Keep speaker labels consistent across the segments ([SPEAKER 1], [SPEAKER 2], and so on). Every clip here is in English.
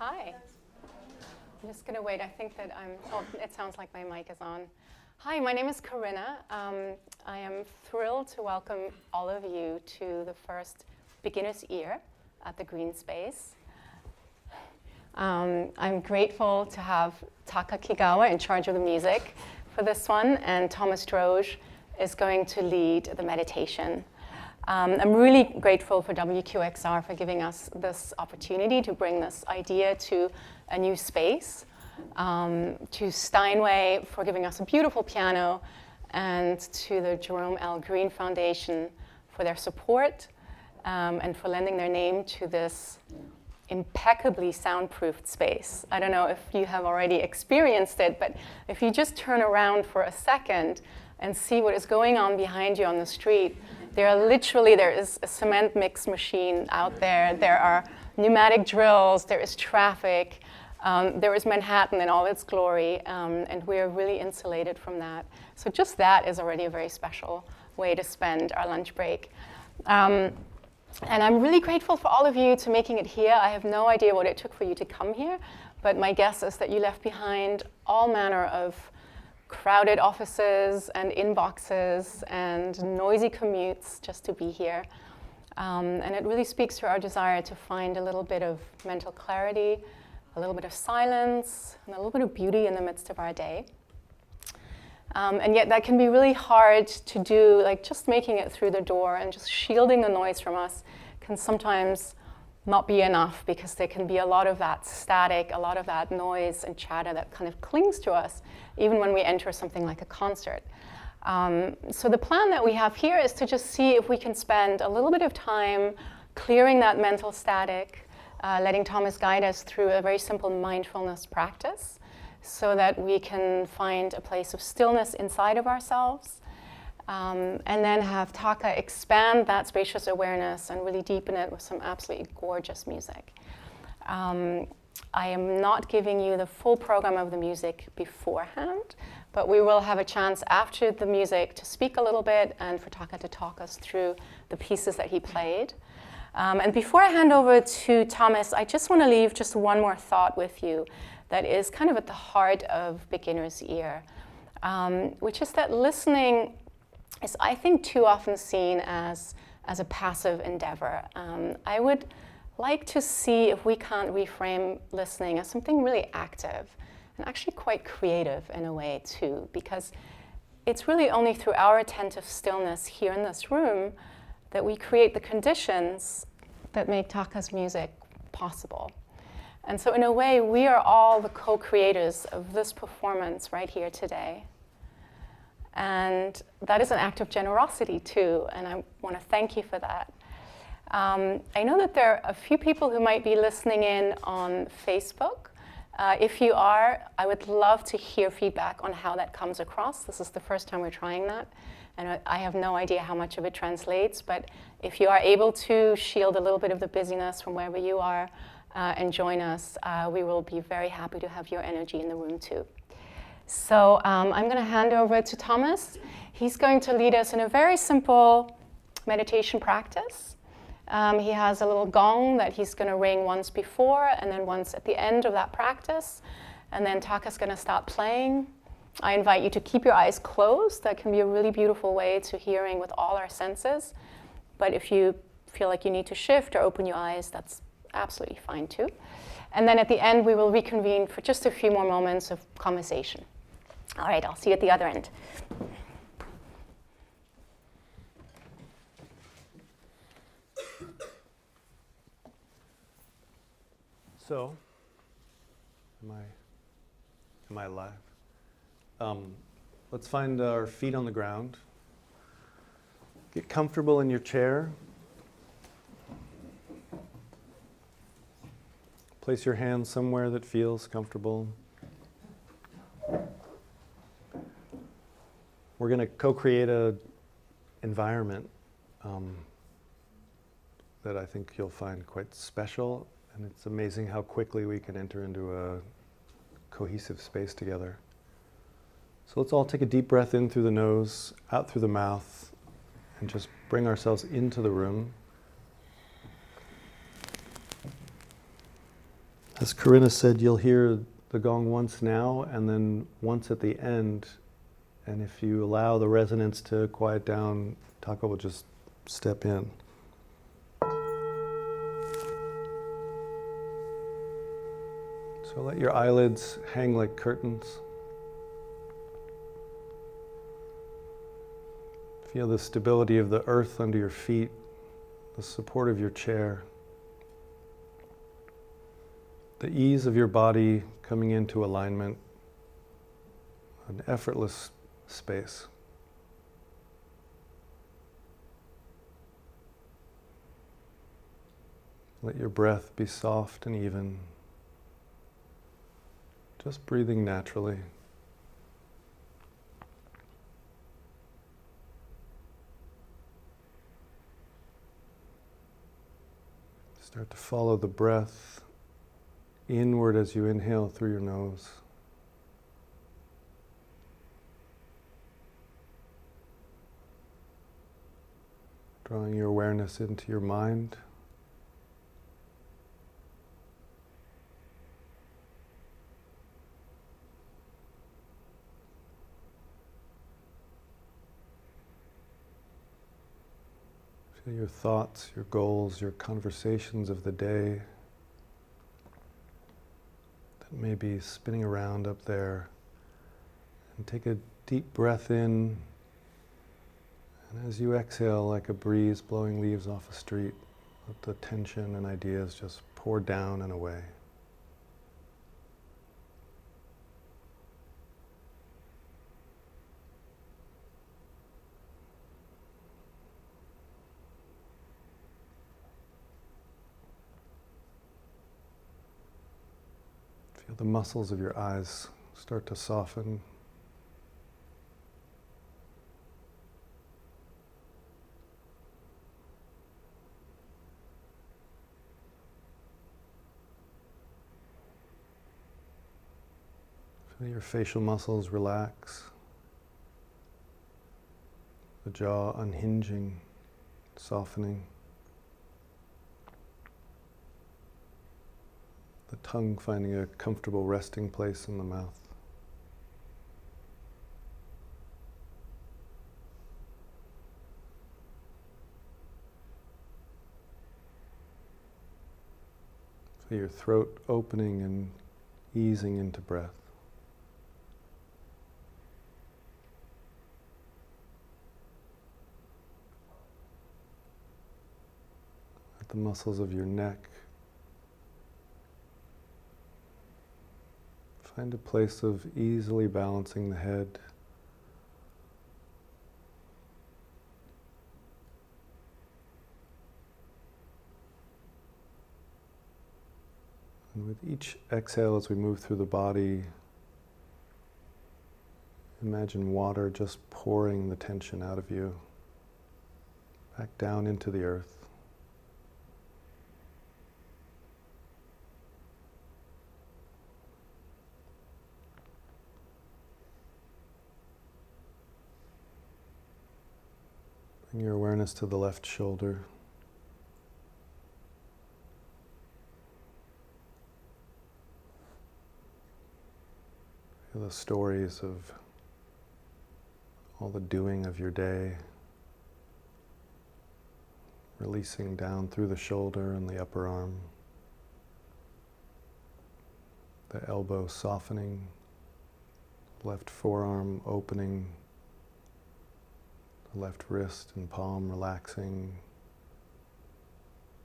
[SPEAKER 1] Hi. I'm just going to wait. I think that it sounds like my mic is on. Hi, my name is Corinna. I am thrilled to welcome all of you to the first beginner's ear at the Green Space. I'm grateful to have Taka Kigawa in charge of the music for this one, and Thomas Droge is going to lead the meditation. I'm really grateful for WQXR for giving us this opportunity to bring this idea to a new space, to Steinway for giving us a beautiful piano, and to the Jerome L. Green Foundation for their support and for lending their name to this impeccably soundproofed space. I don't know if you have already experienced it, but if you just turn around for a second and see what is going on behind you on the street, there is a cement mix machine out there, there are pneumatic drills, there is traffic, there is Manhattan in all its glory, and we are really insulated from that. So just that is already a very special way to spend our lunch break. And I'm really grateful for all of you to making it here. I have no idea what it took for you to come here, but my guess is that you left behind all manner of crowded offices and inboxes and noisy commutes just to be here. And it really speaks to our desire to find a little bit of mental clarity, a little bit of silence, and a little bit of beauty in the midst of our day. And yet that can be really hard to do, like just making it through the door and just shielding the noise from us can sometimes not be enough, because there can be a lot of that static, a lot of that noise and chatter that kind of clings to us even when we enter something like a concert. So the plan that we have here is to just see if we can spend a little bit of time clearing that mental static, letting Thomas guide us through a very simple mindfulness practice so that we can find a place of stillness inside of ourselves, and then have Taka expand that spacious awareness and really deepen it with some absolutely gorgeous music. I am not giving you the full program of the music beforehand, but we will have a chance after the music to speak a little bit and for Taka to talk us through the pieces that he played. And before I hand over to Thomas, I just want to leave just one more thought with you that is kind of at the heart of beginner's ear, which is that listening is, I think, too often seen as a passive endeavor. I would like to see if we can't reframe listening as something really active and actually quite creative in a way too, because it's really only through our attentive stillness here in this room that we create the conditions that make Taka's music possible. And so in a way, we are all the co-creators of this performance right here today. And that is an act of generosity too, and I want to thank you for that. I know that there are a few people who might be listening in on Facebook. If you are, I would love to hear feedback on how that comes across. This is the first time we're trying that, and I have no idea how much of it translates, but if you are able to shield a little bit of the busyness from wherever you are and join us, we will be very happy to have your energy in the room too. So I'm going to hand over to Thomas. He's going to lead us in a very simple meditation practice. He has a little gong that he's going to ring once before and then once at the end of that practice. And then Taka's going to start playing. I invite you to keep your eyes closed. That can be a really beautiful way to hearing with all our senses. But if you feel like you need to shift or open your eyes, that's absolutely fine too. And then at the end, we will reconvene for just a few more moments of conversation. All right, I'll see you at the other end.
[SPEAKER 2] So, am I live? Let's find our feet on the ground. Get comfortable in your chair. Place your hands somewhere that feels comfortable. We're going to co-create an environment that I think you'll find quite special, and it's amazing how quickly we can enter into a cohesive space together. So let's all take a deep breath in through the nose, out through the mouth, and just bring ourselves into the room. As Corinna said, you'll hear the gong once now and then once at the end. And if you allow the resonance to quiet down, Taka will just step in. So let your eyelids hang like curtains. Feel the stability of the earth under your feet, the support of your chair, the ease of your body coming into alignment, an effortless space. Let your breath be soft and even, just breathing naturally. Start to follow the breath inward as you inhale through your nose. Drawing your awareness into your mind. Feel your thoughts, your goals, your conversations of the day that may be spinning around up there. And take a deep breath in. And as you exhale, like a breeze blowing leaves off a street, let the tension and ideas just pour down and away. Feel the muscles of your eyes start to soften. Feel your facial muscles relax, the jaw unhinging, softening, the tongue finding a comfortable resting place in the mouth. Feel your throat opening and easing into breath. Let the muscles of your neck find a place of easily balancing the head. And with each exhale as we move through the body, imagine water just pouring the tension out of you, back down into the earth. Bring your awareness to the left shoulder. Feel the stories of all the doing of your day, releasing down through the shoulder and the upper arm, the elbow softening, left forearm opening, left wrist and palm relaxing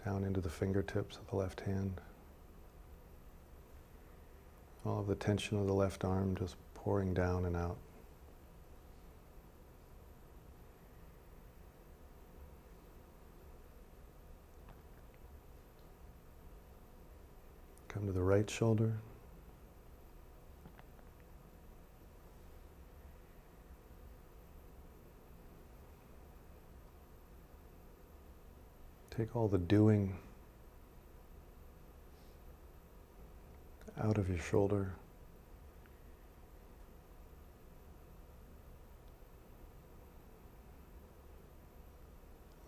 [SPEAKER 2] down into the fingertips of the left hand. All of the tension of the left arm just pouring down and out. Come to the right shoulder. Take all the doing out of your shoulder.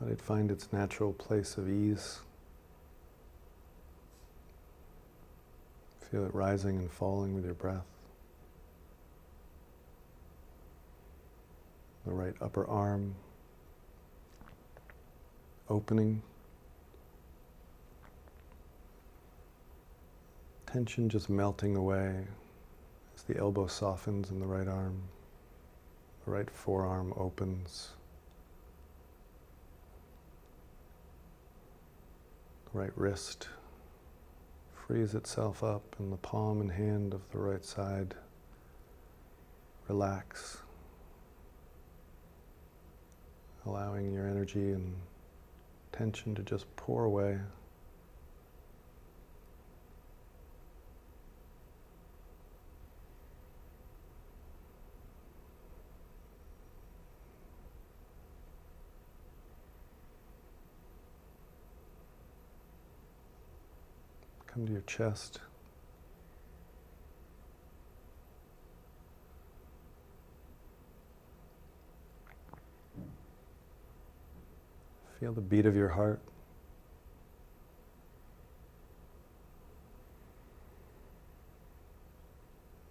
[SPEAKER 2] Let it find its natural place of ease. Feel it rising and falling with your breath. The right upper arm opening. Tension just melting away as the elbow softens in the right arm. The right forearm opens. The right wrist frees itself up, and the palm and hand of the right side relax, allowing your energy and tension to just pour away. Come to your chest. Feel the beat of your heart.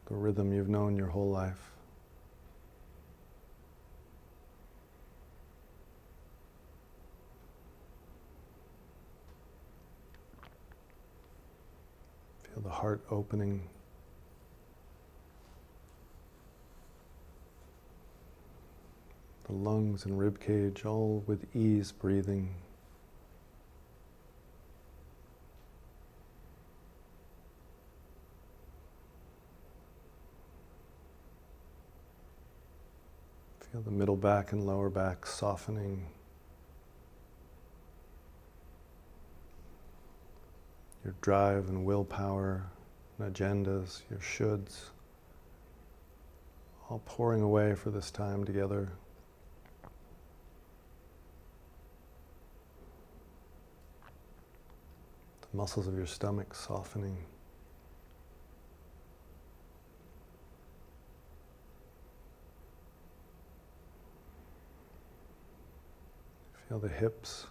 [SPEAKER 2] The rhythm you've known your whole life. Feel the heart opening. The lungs and rib cage all with ease breathing. Feel the middle back and lower back softening. Your drive and willpower and agendas, your shoulds, all pouring away for this time together. The muscles of your stomach softening. Feel the hips.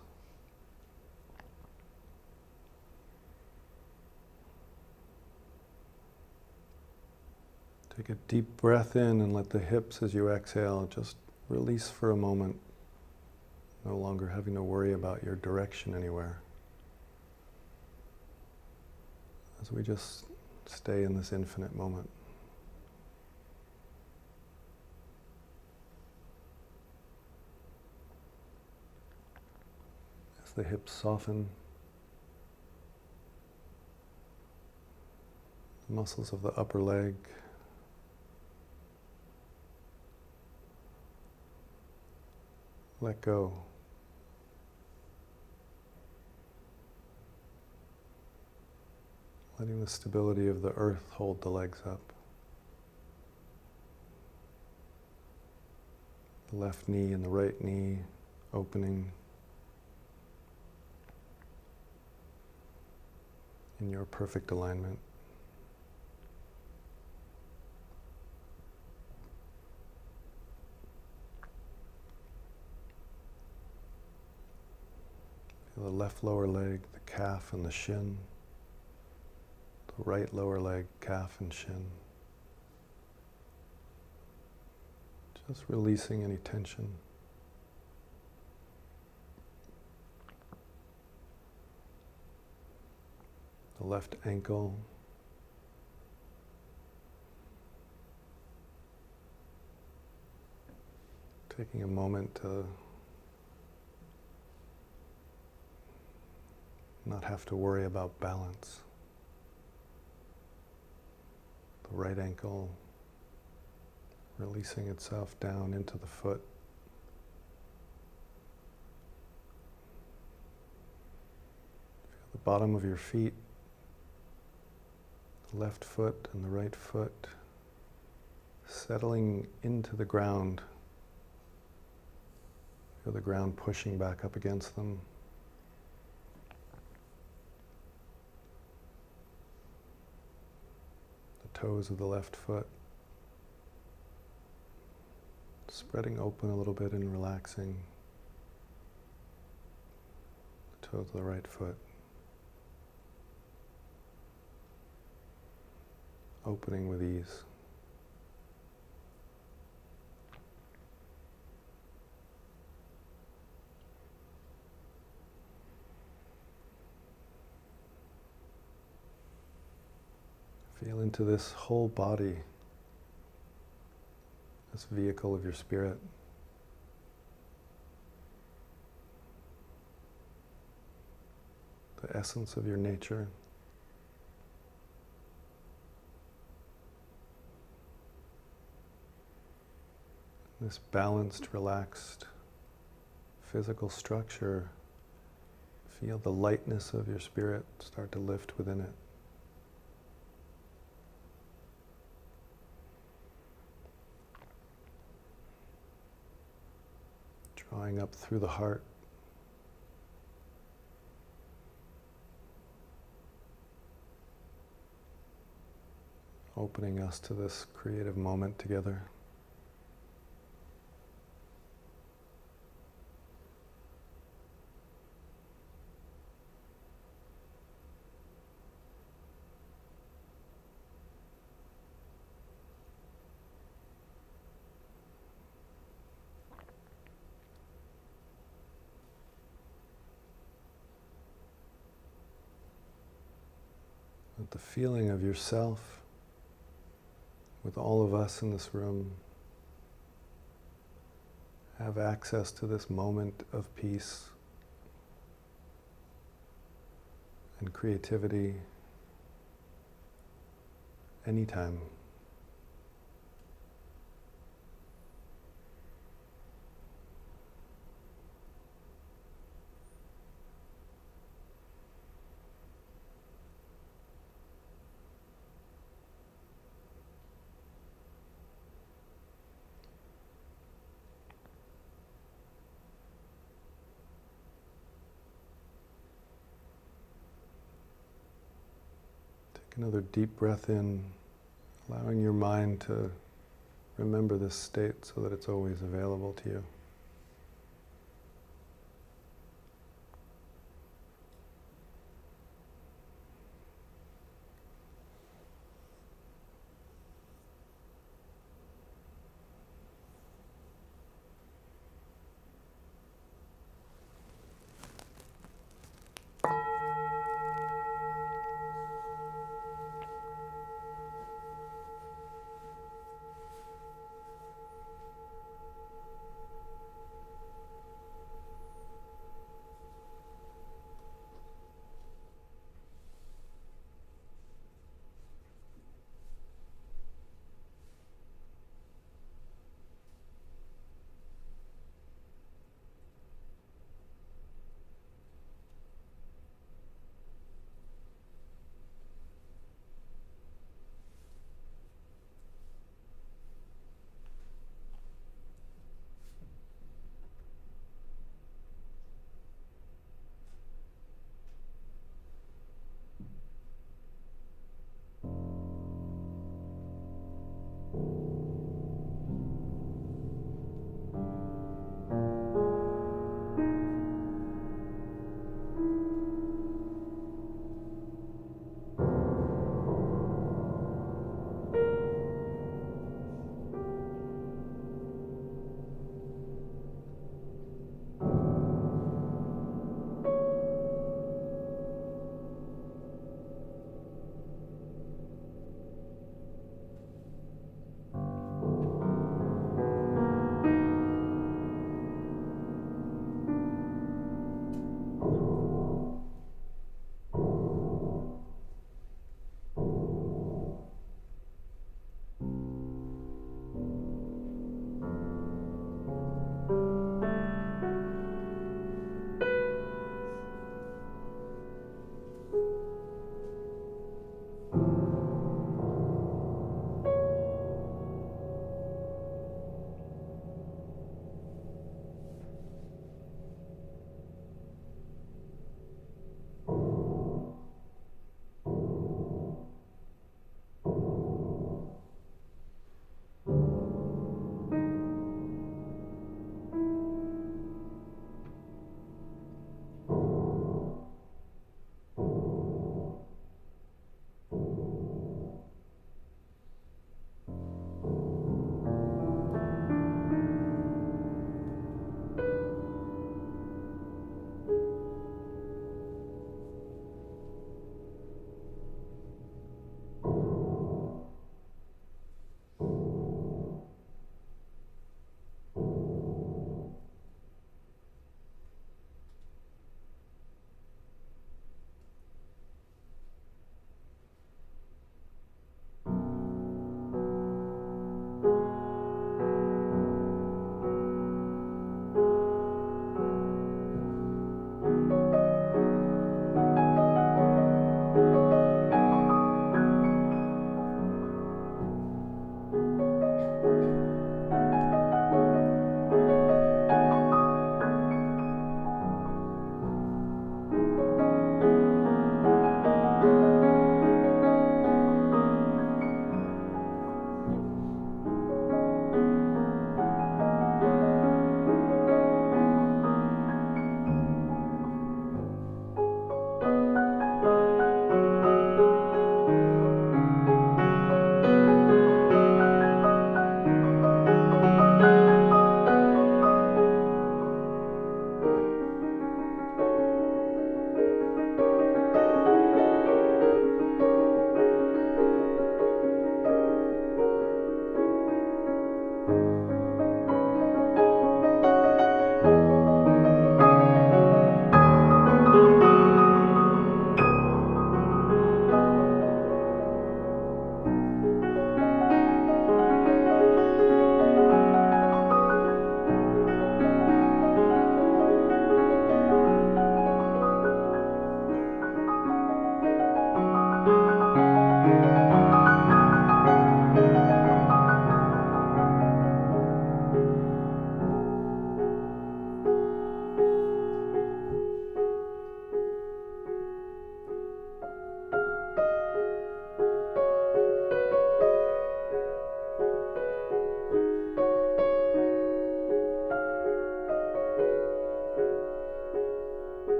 [SPEAKER 2] Take a deep breath in and let the hips, as you exhale, just release for a moment, no longer having to worry about your direction anywhere. As we just stay in this infinite moment. As the hips soften, the muscles of the upper leg let go. Letting the stability of the earth hold the legs up. The left knee and the right knee opening in your perfect alignment. Feel the left lower leg, the calf and the shin. The right lower leg, calf and shin. Just releasing any tension. The left ankle. Taking a moment to not have to worry about balance. The right ankle releasing itself down into the foot. Feel the bottom of your feet, the left foot and the right foot settling into the ground. Feel the ground pushing back up against them. Toes of the left foot spreading open a little bit and relaxing. The toes of the right foot. opening with ease. Feel into this whole body, this vehicle of your spirit. The essence of your nature. This balanced, relaxed physical structure. Feel the lightness of your spirit start to lift within it. Drawing up through the heart. Opening us to this creative moment together. With the feeling of yourself, with all of us in this room, have access to this moment of peace and creativity anytime. Another deep breath in, allowing your mind to remember this state so that it's always available to you.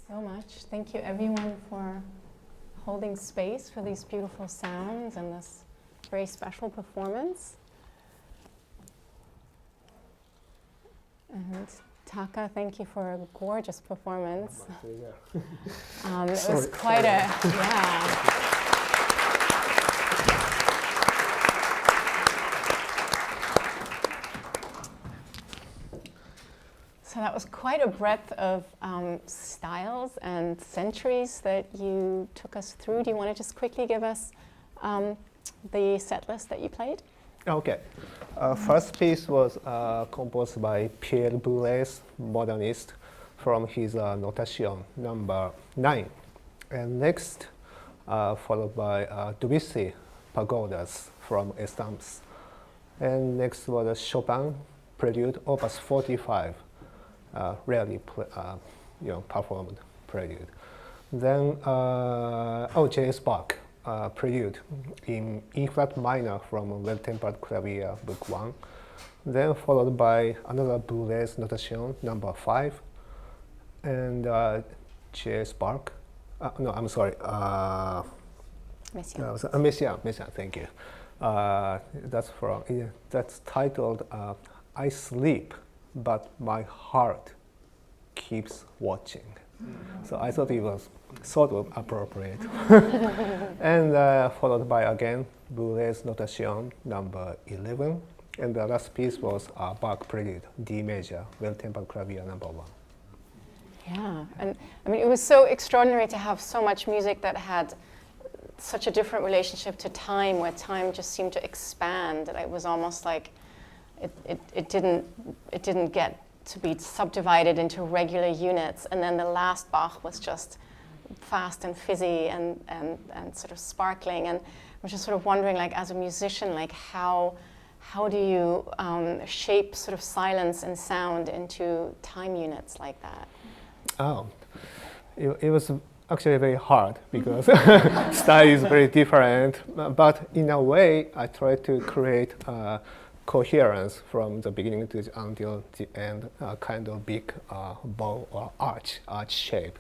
[SPEAKER 1] so much. Thank you everyone for holding space for these beautiful sounds and this very special performance. And Taka, thank you for a gorgeous performance. It was quite a, So that was quite a breadth of styles and centuries that you took us through. Do you want to just quickly give us the set list that you played?
[SPEAKER 3] Okay. First piece was composed by Pierre Boulez, modernist, from his Notation number 9. And next, followed by Debussy, Pagodas, from Estampes. And next was Chopin, Prelude, Opus 45. Rarely performed prelude. Then J.S. Bach, Prelude in E-flat minor from Well-Tempered Clavier, Book 1. Then followed by another Boulez Notation, number 5. And J.S. Bach, Messiaen, thank you. That's titled I Sleep, but my heart keeps watching. So I thought it was sort of appropriate. And followed by again Boulez Notation number 11. And the last piece was Bach Prelude, D major, Well-Tempered Clavier number 1.
[SPEAKER 1] Yeah, and I mean, it was so extraordinary to have so much music that had such a different relationship to time, where time just seemed to expand, that it was almost like it didn't get to be subdivided into regular units, and then the last Bach was just fast and fizzy and sort of sparkling, and I was just sort of wondering, like, as a musician, like how do you shape sort of silence and sound into time units like that?
[SPEAKER 3] It was actually very hard because style is very different, but in a way I tried to create coherence from the beginning until the end, kind of big bow or arch shape.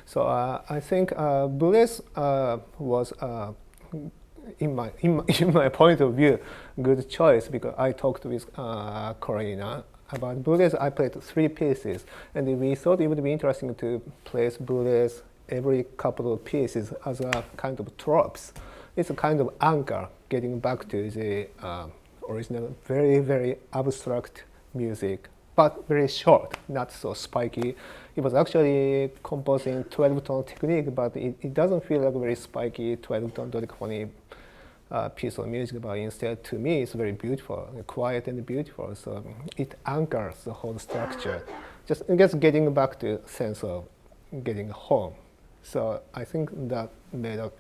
[SPEAKER 3] So I think Boulez was, in my point of view, good choice, because I talked with Corinna about Boulez. I played 3 pieces, and we thought it would be interesting to place Boulez every couple of pieces as a kind of tropes. It's a kind of anchor getting back to the original, very, very abstract music, but very short, not so spiky. It was actually composed in 12-tone technique, but it doesn't feel like a very spiky 12-tone dodecaphonic piece of music, but instead, to me, it's very beautiful, quiet and beautiful. So it anchors the whole structure, just getting back to sense of getting home. So I think that made a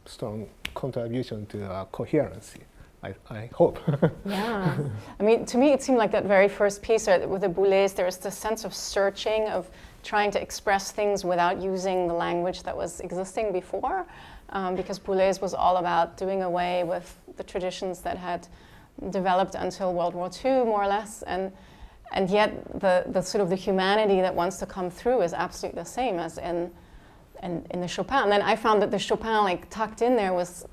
[SPEAKER 3] strong contribution to coherency. I hope.
[SPEAKER 1] Yeah, I mean, to me, it seemed like that very first piece with the Boulez, there was this sense of searching, of trying to express things without using the language that was existing before, because Boulez was all about doing away with the traditions that had developed until World War II, more or less, and yet the sort of the humanity that wants to come through is absolutely the same as in the Chopin. And then I found that the Chopin, like, tucked in there was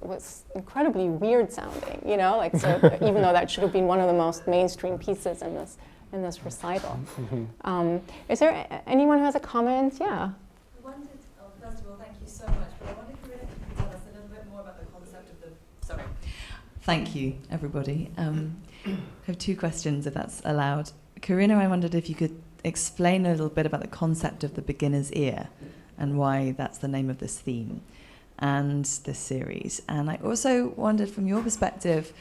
[SPEAKER 1] incredibly weird sounding, you know, like, so even though that should have been one of the most mainstream pieces in this recital. Is there anyone who has a comment? Yeah.
[SPEAKER 4] I wondered, first of all, thank you so much, but I wondered if you could tell us a little bit more about the concept of the, sorry.
[SPEAKER 5] Thank you, everybody. I have 2 questions, if that's allowed. Corinna, I wondered if you could explain a little bit about the concept of the beginner's ear, and why that's the name of this theme and this series. And I also wondered, from your perspective,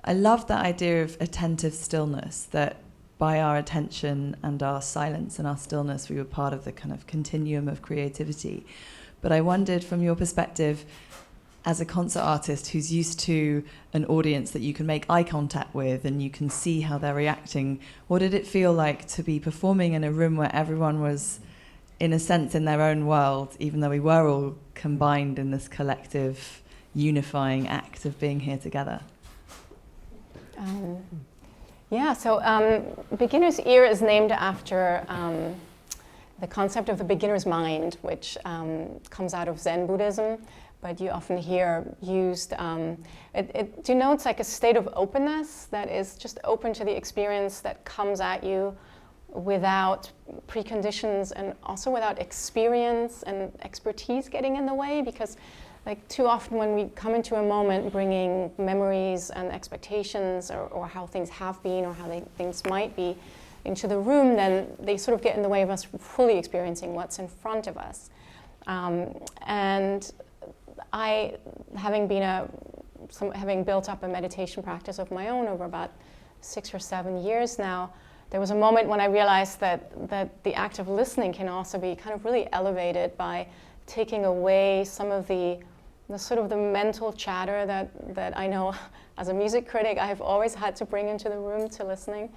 [SPEAKER 5] I love that idea of attentive stillness, that by our attention and our silence and our stillness, we were part of the kind of continuum of creativity. But I wondered, from your perspective, as a concert artist who's used to an audience that you can make eye contact with and you can see how they're reacting, what did it feel like to be performing in a room where everyone was, in a sense, in their own world, even though we were all combined in this collective, unifying act of being here together?
[SPEAKER 1] Yeah, so Beginner's Ear is named after the concept of the beginner's mind, which comes out of Zen Buddhism, but you often hear used, it denotes like a state of openness that is just open to the experience that comes at you without preconditions and also without experience and expertise getting in the way, because like too often when we come into a moment bringing memories and expectations or how things have been or how things might be into the room, then they sort of get in the way of us fully experiencing what's in front of us. And I, having built up a meditation practice of my own over about 6 or 7 years now, there was a moment when I realized that the act of listening can also be kind of really elevated by taking away some of the sort of the mental chatter that I know as a music critic I've always had to bring into the room to listening.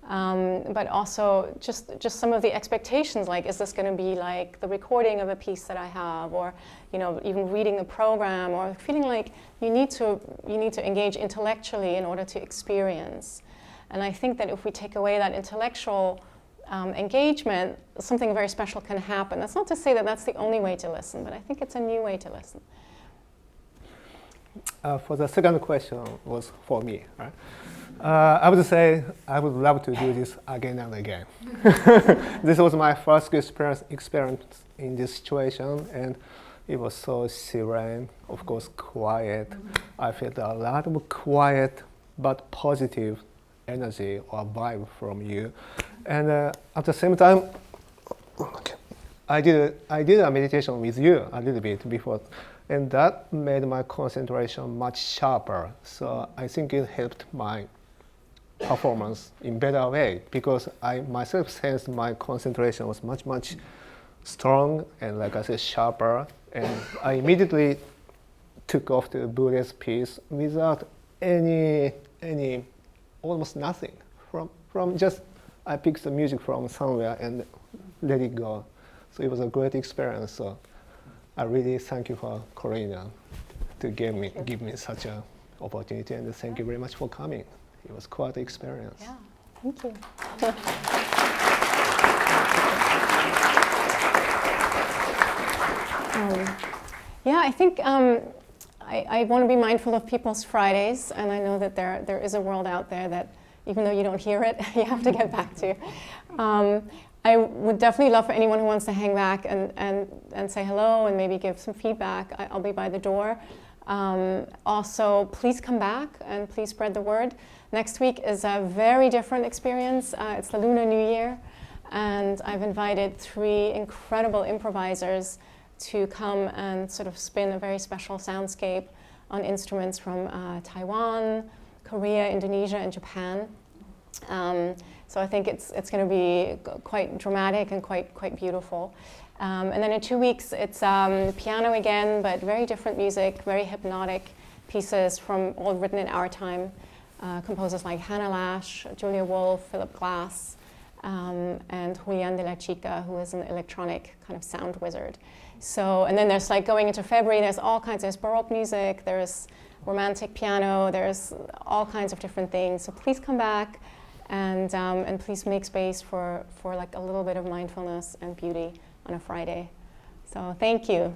[SPEAKER 1] But also just some of the expectations, like, is this going to be like the recording of a piece that I have, or even reading the program, or feeling like you need to engage intellectually in order to experience. And I think that if we take away that intellectual engagement, something very special can happen. That's not to say that that's the only way to listen, but I think it's a new way to listen.
[SPEAKER 3] For the second question was for me, right? I would say I would love to do this again and again. This was my first experience in this situation, and it was so serene, of course quiet. I felt a lot of quiet but positive energy or vibe from you. And at the same time, I did a meditation with you a little bit before, and that made my concentration much sharper. So I think it helped my performance in better way, because I myself sensed my concentration was much strong and, like I said, sharper, and I immediately took off the Buddhist piece without any almost nothing from just I picked the music from somewhere and let it go. So it was a great experience. So I really thank you for Corinna to give me such an opportunity, and thank you very much for coming. It was quite an experience.
[SPEAKER 1] Yeah, thank you. I think I want to be mindful of people's Fridays, and I know that there is a world out there that, even though you don't hear it, you have to get back to. I would definitely love for anyone who wants to hang back and say hello and maybe give some feedback. I'll be by the door. Also, please come back and please spread the word. Next week is a very different experience. It's the Lunar New Year, and I've invited 3 incredible improvisers to come and sort of spin a very special soundscape on instruments from Taiwan, Korea, Indonesia, and Japan. So I think it's going to be quite dramatic and quite beautiful. And then in 2 weeks, it's piano again, but very different music, very hypnotic pieces from all written in our time. Composers like Hannah Lash, Julia Wolf, Philip Glass, and Julian de la Chica, who is an electronic kind of sound wizard. So, and then there's like going into February, there's all kinds, there's Baroque music, there's romantic piano, there's all kinds of different things. So please come back and please make space for like a little bit of mindfulness and beauty on a Friday. So thank you.